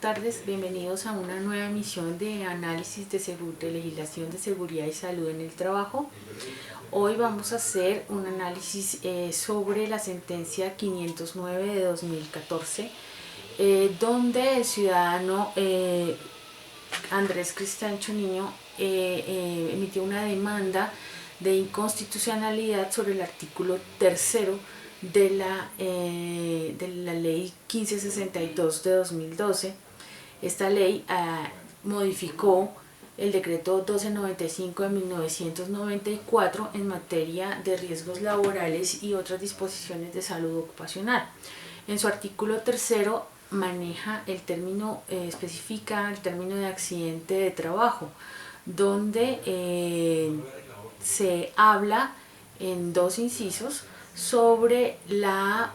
tardes, bienvenidos a una nueva emisión de análisis de legislación de seguridad y salud en el trabajo. Hoy vamos a hacer un análisis sobre la sentencia 509 de 2014, donde el ciudadano Andrés Cristancho Niño emitió una demanda de inconstitucionalidad sobre el artículo tercero de la ley 1562 de 2012. Esta ley modificó el decreto 1295 de 1994 en materia de riesgos laborales y otras disposiciones de salud ocupacional. En su artículo tercero maneja el término, especifica el término de accidente de trabajo, donde se habla en dos incisos sobre la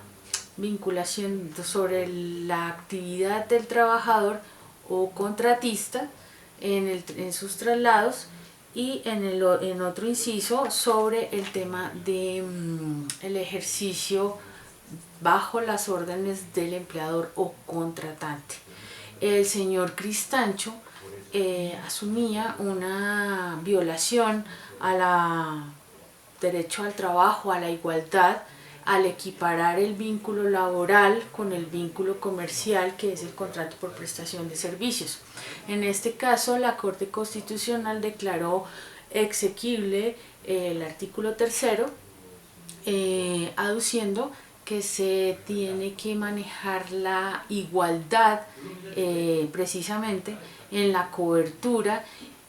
vinculación, sobre la actividad del trabajador o contratista en sus traslados, y en otro inciso sobre el tema de el ejercicio bajo las órdenes del empleador o contratante. El señor Cristancho asumía una violación a la derecho al trabajo, a la igualdad, al equiparar el vínculo laboral con el vínculo comercial, que es el contrato por prestación de servicios. En este caso, la Corte Constitucional declaró exequible el artículo tercero, aduciendo que se tiene que manejar la igualdad precisamente en la cobertura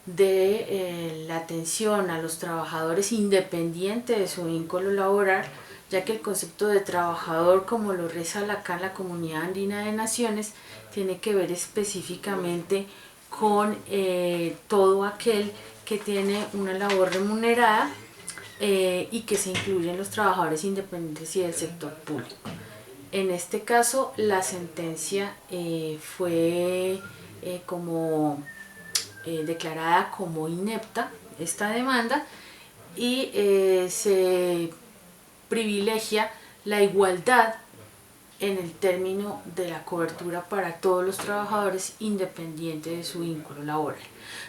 de la atención a los trabajadores independiente de su vínculo laboral, ya que el concepto de trabajador, como lo reza acá en la Comunidad Andina de Naciones, tiene que ver específicamente con todo aquel que tiene una labor remunerada y que se incluyen los trabajadores independientes y del sector público. En este caso, la sentencia fue declarada como inepta esta demanda, y se privilegia la igualdad en el término de la cobertura para todos los trabajadores independiente de su vínculo laboral.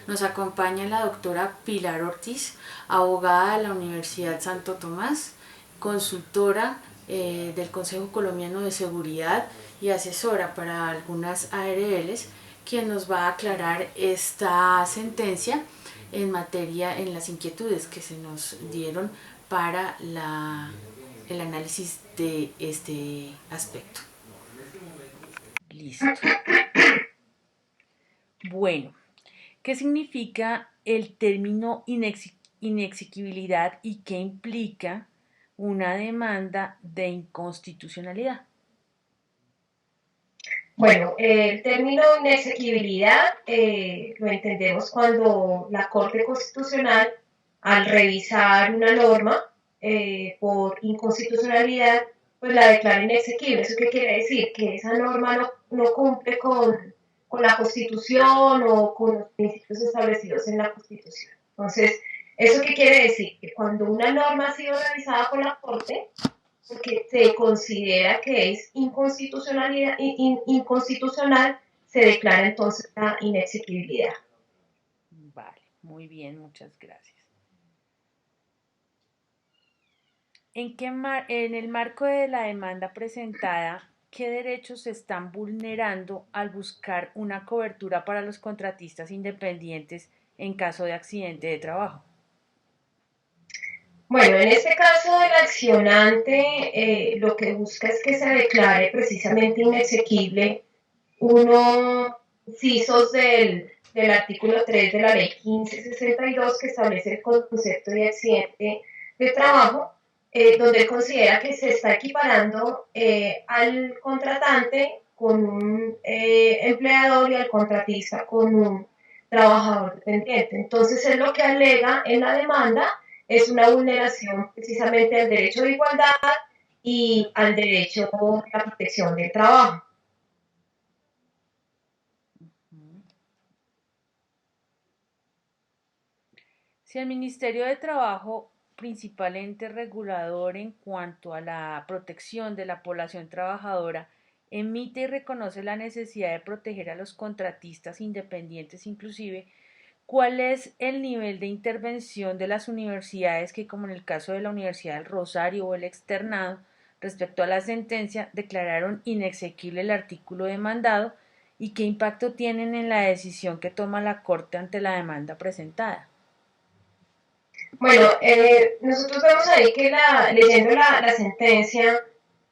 Nos acompaña la doctora Pilar Ortiz, abogada de la Universidad Santo Tomás, consultora del Consejo Colombiano de Seguridad y asesora para algunas ARLs, quien nos va a aclarar esta sentencia en materia, en las inquietudes que se nos dieron para el análisis de este aspecto. Listo. Bueno, ¿qué significa el término inexequibilidad y qué implica una demanda de inconstitucionalidad? Bueno, el término inexequibilidad lo entendemos cuando la Corte Constitucional, al revisar una norma por inconstitucionalidad, pues la declara inexequible. ¿Eso qué quiere decir? Que esa norma no cumple con la Constitución o con los principios establecidos en la Constitución. Entonces, ¿eso qué quiere decir? Que cuando una norma ha sido revisada por la Corte, porque se considera que es inconstitucional, se declara entonces la inexequibilidad. Vale, muy bien, muchas gracias. En el marco de la demanda presentada, ¿qué derechos se están vulnerando al buscar una cobertura para los contratistas independientes en caso de accidente de trabajo? Bueno, en este caso el accionante lo que busca es que se declare precisamente inexequible uno incisos del artículo 3 de la ley 1562, que establece el concepto de accidente de trabajo, donde él considera que se está equiparando al contratante con un empleador y al contratista con un trabajador dependiente. Entonces, es lo que alega en la demanda es una vulneración precisamente al derecho de igualdad y al derecho a la protección del trabajo. Si el Ministerio de Trabajo, principal ente regulador en cuanto a la protección de la población trabajadora, emite y reconoce la necesidad de proteger a los contratistas independientes inclusive, ¿cuál es el nivel de intervención de las universidades que, como en el caso de la Universidad del Rosario o el externado, respecto a la sentencia, declararon inexequible el artículo demandado y qué impacto tienen en la decisión que toma la Corte ante la demanda presentada? Bueno, nosotros vemos ahí que leyendo la sentencia,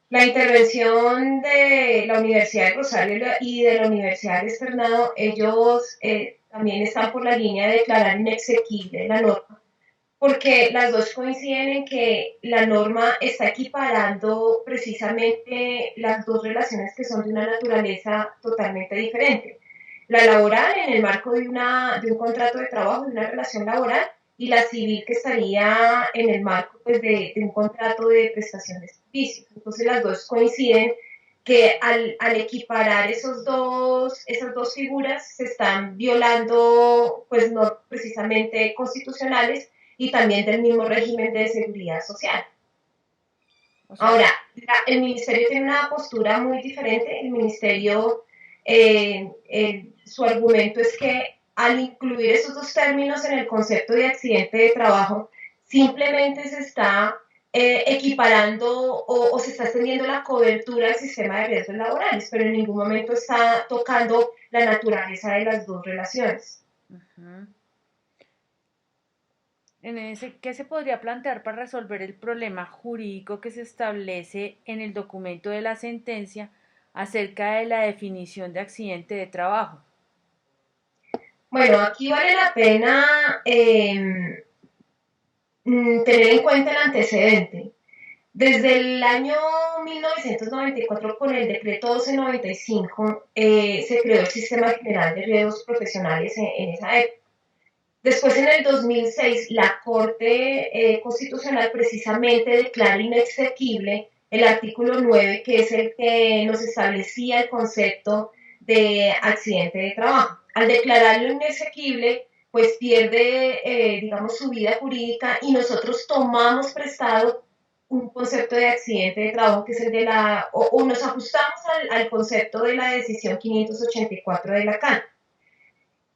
la intervención de la Universidad de Rosario y de la Universidad de Externado, ellos también están por la línea de declarar inexequible la norma, porque las dos coinciden en que la norma está equiparando precisamente las dos relaciones que son de una naturaleza totalmente diferente. La laboral en el marco de un contrato de trabajo, de una relación laboral, y la civil que estaría en el marco pues, de un contrato de prestación de servicios. Entonces las dos coinciden que al equiparar esas dos figuras se están violando pues no precisamente constitucionales y también del mismo régimen de seguridad social. O sea, Ahora, el ministerio tiene una postura muy diferente. El ministerio, su argumento es que al incluir esos dos términos en el concepto de accidente de trabajo, simplemente se está equiparando o se está extendiendo la cobertura del sistema de riesgos laborales, pero en ningún momento está tocando la naturaleza de las dos relaciones. uh-huh. ¿Qué se podría plantear para resolver el problema jurídico que se establece en el documento de la sentencia acerca de la definición de accidente de trabajo? Bueno, aquí vale la pena tener en cuenta el antecedente. Desde el año 1994, con el decreto 1295, se creó el Sistema General de Riesgos Profesionales en esa época. Después, en el 2006, la Corte Constitucional precisamente declara inexequible el artículo 9, que es el que nos establecía el concepto de accidente de trabajo. Al declararlo inexequible, pues pierde, digamos, su vida jurídica y nosotros tomamos prestado un concepto de accidente de trabajo que es el de o nos ajustamos al concepto de la decisión 584 de la CAN.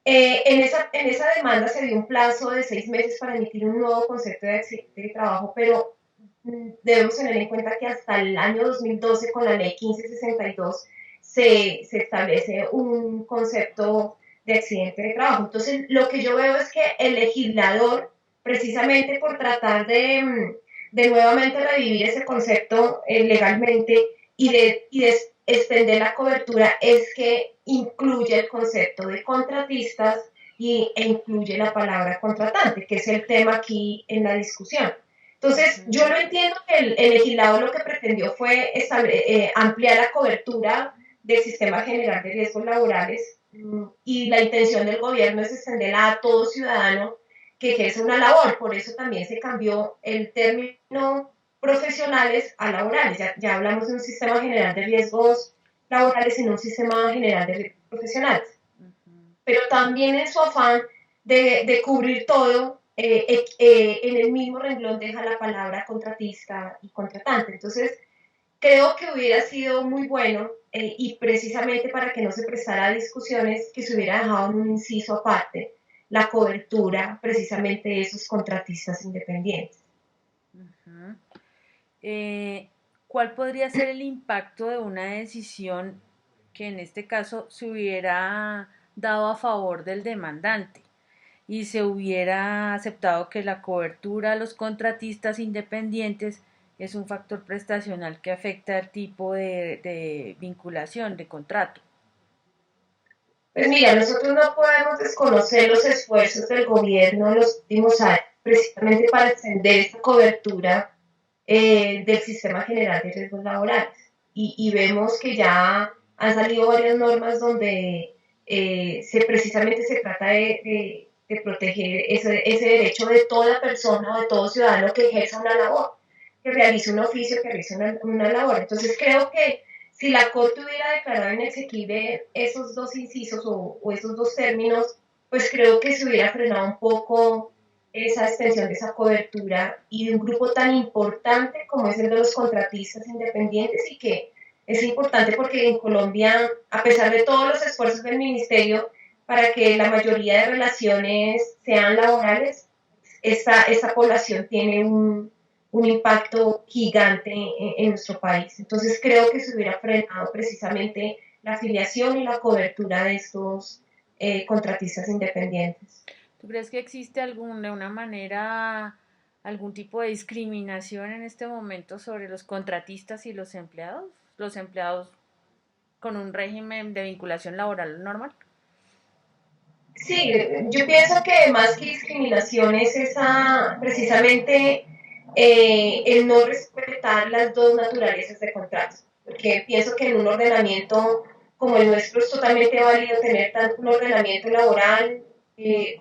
En esa demanda se dio un plazo de 6 meses para emitir un nuevo concepto de accidente de trabajo, pero debemos tener en cuenta que hasta el año 2012, con la ley 1562, se establece un concepto de accidente de trabajo. Entonces, lo que yo veo es que el legislador, precisamente por tratar de nuevamente revivir ese concepto legalmente y de extender la cobertura, es que incluye el concepto de contratistas e incluye la palabra contratante, que es el tema aquí en la discusión. Entonces, yo lo entiendo que el legislador lo que pretendió fue ampliar la cobertura del Sistema General de Riesgos Laborales y la intención del gobierno es extenderla a todo ciudadano que ejerce una labor. Por eso también se cambió el término profesionales a laborales. Ya hablamos de un sistema general de riesgos laborales y no un sistema general de riesgos profesionales. Pero también en su afán de cubrir todo, en el mismo renglón deja la palabra contratista y contratante. Entonces, creo que hubiera sido muy bueno y precisamente para que no se prestara a discusiones, que se hubiera dejado en un inciso aparte la cobertura precisamente de esos contratistas independientes. Uh-huh. ¿Cuál podría ser el impacto de una decisión que en este caso se hubiera dado a favor del demandante y se hubiera aceptado que la cobertura a los contratistas independientes es un factor prestacional que afecta al tipo de vinculación, de contrato? Pues mira, nosotros no podemos desconocer los esfuerzos del gobierno en los últimos años, precisamente para extender esta cobertura del Sistema General de Riesgos Laborales. Y vemos que ya han salido varias normas donde precisamente se trata de proteger ese derecho de toda persona o de todo ciudadano que ejerza una labor, que realice un oficio, que realice una labor. Entonces creo que si la Corte hubiera declarado inexequible esos dos incisos o esos dos términos, pues creo que se hubiera frenado un poco esa extensión de esa cobertura y de un grupo tan importante como es el de los contratistas independientes y que Es importante porque en Colombia, a pesar de todos los esfuerzos del ministerio para que la mayoría de relaciones sean laborales, esta población tiene un impacto gigante en nuestro país. Entonces creo que se hubiera frenado precisamente la afiliación y la cobertura de estos contratistas independientes. ¿Tú crees que existe de una manera, algún tipo de discriminación en este momento sobre los contratistas y los empleados? Los empleados con un régimen de vinculación laboral normal. Sí, yo pienso que más que discriminación es esa, precisamente el no respetar las dos naturalezas de contrato, porque pienso que en un ordenamiento como el nuestro es totalmente válido tener tanto un ordenamiento laboral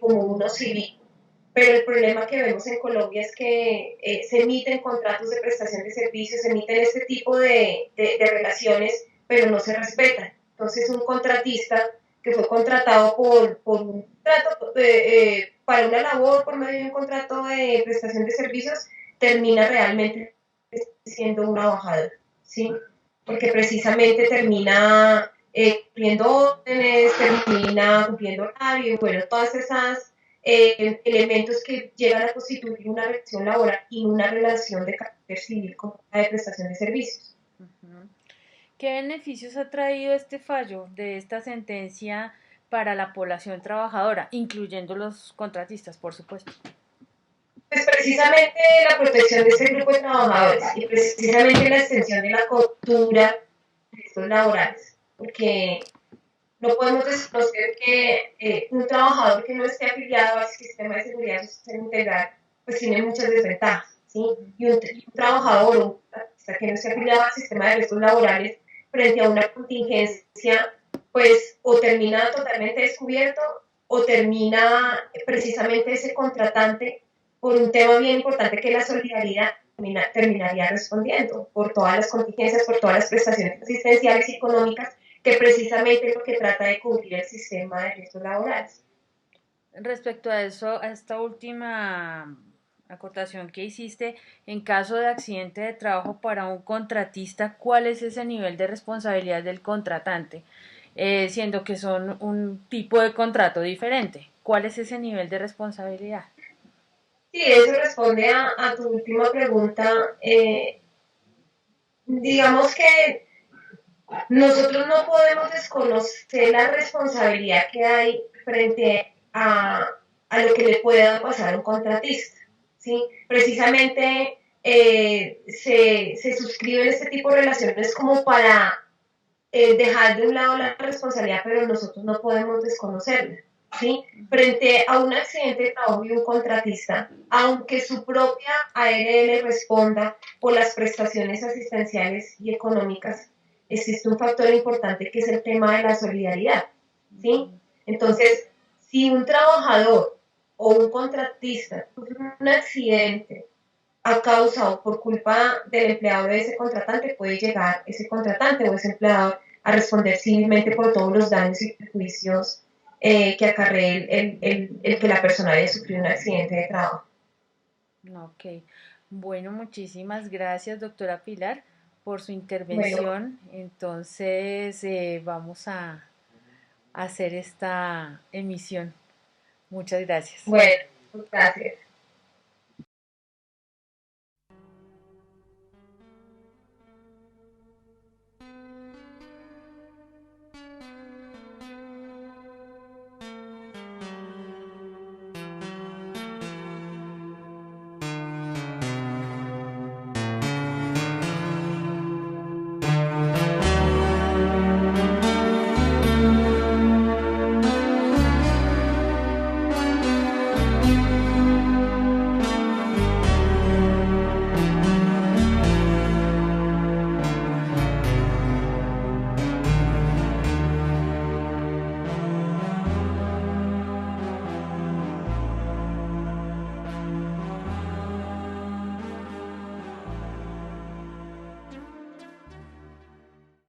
como uno civil, pero el problema que vemos en Colombia es que se emiten contratos de prestación de servicios, se emiten este tipo de relaciones, pero no se respetan. Entonces un contratista que fue contratado por un trato para una labor por medio de un contrato de prestación de servicios, termina realmente siendo un trabajador, ¿sí? Porque precisamente termina cumpliendo órdenes, termina cumpliendo horario, bueno, todas esas elementos que llegan a constituir una relación laboral y una relación de carácter civil como la de prestación de servicios. Ujú. ¿Qué beneficios ha traído este fallo de esta sentencia para la población trabajadora, incluyendo los contratistas, por supuesto? Pues precisamente la protección de ese grupo de trabajadores y precisamente la extensión de la cobertura de estos laborales, porque no podemos desconocer que un trabajador que no esté afiliado al sistema de seguridad social integral, pues tiene muchas desventajas, ¿sí? Y un trabajador o un artista que no esté afiliado al sistema de restos laborales frente a una contingencia, pues o termina totalmente descubierto o termina precisamente ese contratante por un tema bien importante que es la solidaridad terminaría respondiendo por todas las contingencias, por todas las prestaciones asistenciales y económicas que precisamente es lo que trata de cubrir el sistema de riesgos laborales. Respecto a eso, a esta última acotación que hiciste, en caso de accidente de trabajo para un contratista, ¿cuál es ese nivel de responsabilidad del contratante? Siendo que son un tipo de contrato diferente. ¿Cuál es ese nivel de responsabilidad? Sí, eso responde a tu última pregunta. Digamos que nosotros no podemos desconocer la responsabilidad que hay frente a lo que le pueda pasar a un contratista. ¿Sí? Precisamente se suscriben este tipo de relaciones como para dejar de un lado la responsabilidad, pero nosotros no podemos desconocerla. ¿Sí? Frente a un accidente de trabajo y un contratista, aunque su propia ARL responda por las prestaciones asistenciales y económicas, existe un factor importante que es el tema de la solidaridad. ¿Sí? Entonces, si un trabajador o un contratista sufre un accidente a causa o por culpa del empleado de ese contratante, puede llegar ese contratante o ese empleado a responder civilmente por todos los daños y perjuicios que acarree el que la persona haya sufrido un accidente de trabajo. Ok. Bueno, muchísimas gracias, doctora Pilar, por su Bueno, intervención. Entonces, vamos a hacer esta emisión. Muchas gracias. bueno, gracias.